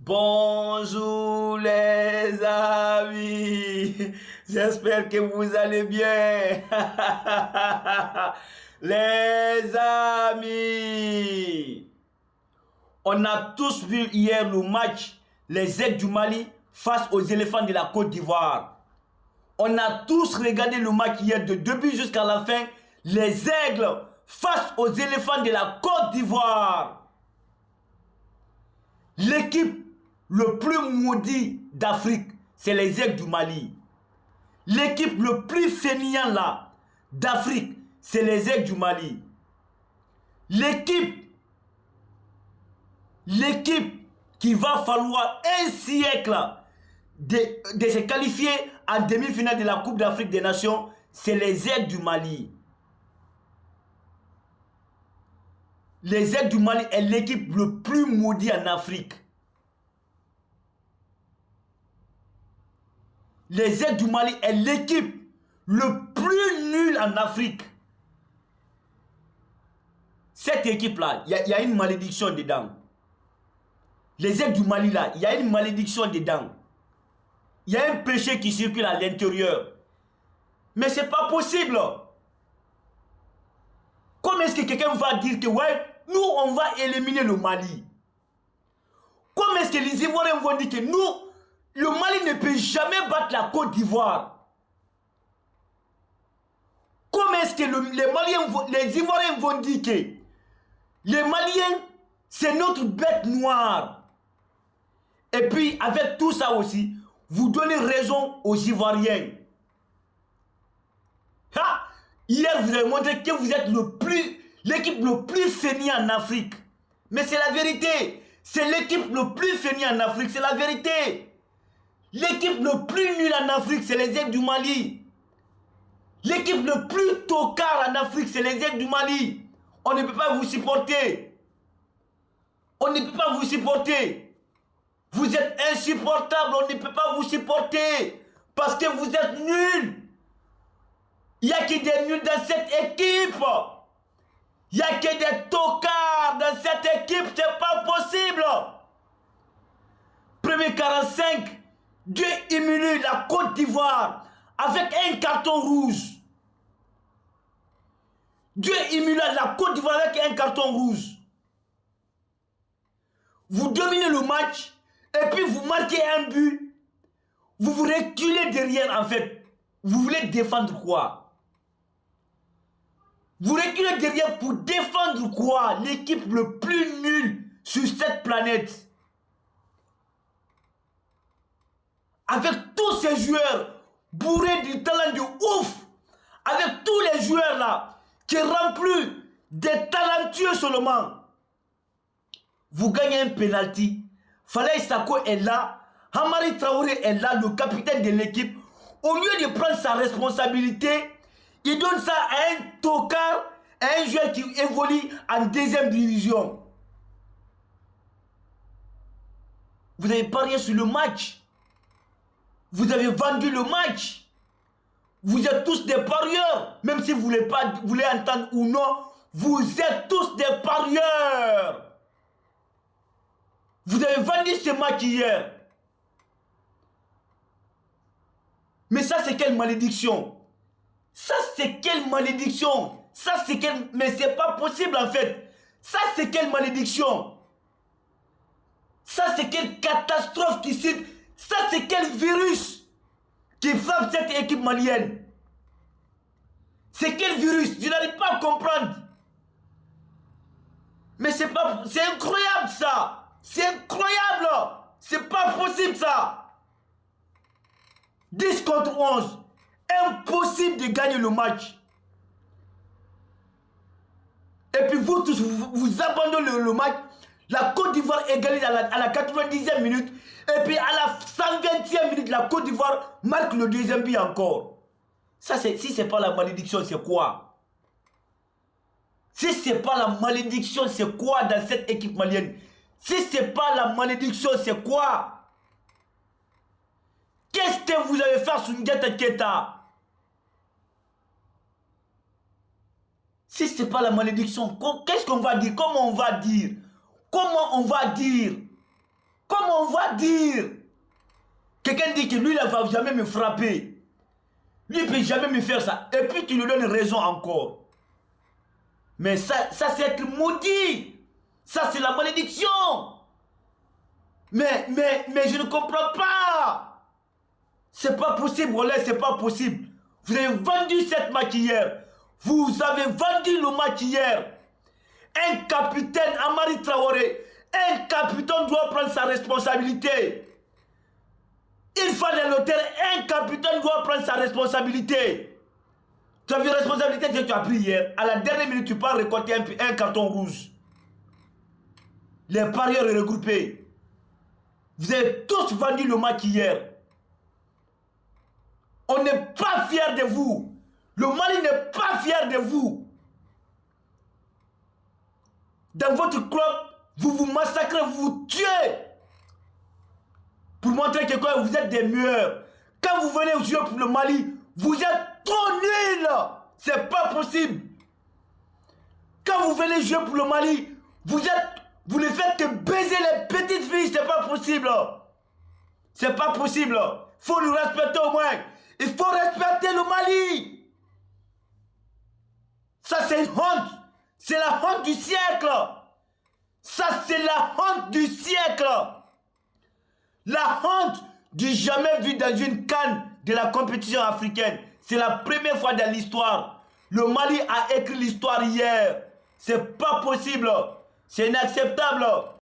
Bonjour les amis, j'espère que vous allez bien. Les amis, on a tous vu hier le match, les Aigles du Mali face aux éléphants de la Côte d'Ivoire. On a tous regardé le match hier de début jusqu'à la fin, les Aigles face aux éléphants de la Côte d'Ivoire. L'équipe le plus maudit d'Afrique, c'est les Aigles du Mali. L'équipe le plus fainéant là d'Afrique, c'est les Aigles du Mali. L'équipe qui va falloir un siècle de se qualifier en demi-finale de la Coupe d'Afrique des Nations, c'est les Aigles du Mali. Les Aigles du Mali est l'équipe le plus maudite en Afrique. Les Aigles du Mali est l'équipe le plus nulle en Afrique. Cette équipe-là, il y a une malédiction dedans. Les Aigles du Mali là, il y a une malédiction dedans. Il y a un péché qui circule à l'intérieur. Mais c'est pas possible. Comment est-ce que quelqu'un va dire que ouais, nous on va éliminer le Mali? Comment est-ce que les Ivoiriens vont dire que nous, le Mali ne peut jamais battre la Côte d'Ivoire? Comment est-ce que les Ivoiriens vont dire que les Maliens, c'est notre bête noire? Et puis, avec tout ça aussi, vous donnez raison aux Ivoiriens. Ha! Hier, vous avez montré que vous êtes l'équipe le plus fainéante en Afrique. Mais c'est la vérité. C'est l'équipe le plus fainéante en Afrique, c'est la vérité. L'équipe le plus nulle en Afrique, c'est les Aigles du Mali. L'équipe le plus tocard en Afrique, c'est les Aigles du Mali. On ne peut pas vous supporter. On ne peut pas vous supporter. Vous êtes insupportable, on ne peut pas vous supporter. Parce que vous êtes nuls. Il n'y a que des nuls dans cette équipe. Il n'y a que des tocards dans cette équipe, c'est pas possible. Premier 45, Dieu humilie la Côte d'Ivoire avec un carton rouge. Dieu humilie la Côte d'Ivoire avec un carton rouge. Vous dominez le match et puis vous marquez un but. Vous vous reculez derrière en fait. Vous voulez défendre quoi? Vous reculez derrière pour défendre quoi? L'équipe le plus nulle sur cette planète. Avec tous ces joueurs bourrés du talent de ouf. Avec tous les joueurs là qui remplissent des talentueux seulement. Vous gagnez un penalty. Falaye Sako est là. Hamari Traoré est là, le capitaine de l'équipe. Au lieu de prendre sa responsabilité, il donne ça à un tocard, à un joueur qui évolue en deuxième division. Vous avez parié sur le match. Vous avez vendu le match. Vous êtes tous des parieurs. Même si vous ne voulez entendre ou non, vous êtes tous des parieurs. Vous avez vendu ce match hier. Mais ça, c'est quelle malédiction? Ça, c'est quelle malédiction? Ça, c'est quelle... Mais c'est pas possible, en fait. Ça, c'est quelle malédiction? Ça, c'est quelle catastrophe qui cite? Ça, c'est quel virus qui frappe cette équipe malienne? C'est quel virus? Je n'arrive pas à comprendre. Mais c'est pas... C'est incroyable, ça. C'est incroyable. C'est pas possible, ça. 10 contre 11. Impossible de gagner le match. Et puis vous tous, vous abandonnez le match. La Côte d'Ivoire égalise à la 90e minute. Et puis à la 120e minute, la Côte d'Ivoire marque le deuxième but encore. Ça, si c'est pas la malédiction, c'est quoi? Si c'est pas la malédiction, c'est quoi dans cette équipe malienne? Si c'est pas la malédiction, c'est quoi? Qu'est-ce que vous allez faire sur Ndiata Keita? Si ce n'est pas la malédiction, qu'est-ce qu'on va dire? Comment on va dire? Comment on va dire? Comment on va dire. Quelqu'un dit que lui, il ne va jamais me frapper. Lui, il ne peut jamais me faire ça. Et puis, tu lui donnes raison encore. Mais ça c'est être maudit. Ça, c'est la malédiction. Mais je ne comprends pas. C'est pas possible, Olé, c'est pas possible. Vous avez vendu cette match hier. Vous avez vendu le match hier. Un capitaine, Amari Traoré, un capitaine doit prendre sa responsabilité. Une fois dans le terrain, un capitaine doit prendre sa responsabilité. Tu as vu la responsabilité que tu as pris hier. À la dernière minute, tu peux récolter un carton rouge. Les parieurs regroupés. Vous avez tous vendu le match hier. On n'est pas fiers de vous. Le Mali n'est pas fier de vous. Dans votre club, vous vous massacrez, vous vous tuez. Pour montrer que quoi, vous êtes des meilleurs. Quand vous venez jouer pour le Mali, vous êtes trop nuls. C'est pas possible. Quand vous venez jouer pour le Mali, vous ne faites que baiser les petites filles. C'est pas possible. C'est pas possible. Faut nous respecter au moins. Il faut respecter le Mali. Ça, c'est une honte. C'est la honte du siècle. Ça, c'est la honte du siècle. La honte du jamais vu dans une CAN de la compétition africaine. C'est la première fois dans l'histoire. Le Mali a écrit l'histoire hier. C'est pas possible. C'est inacceptable.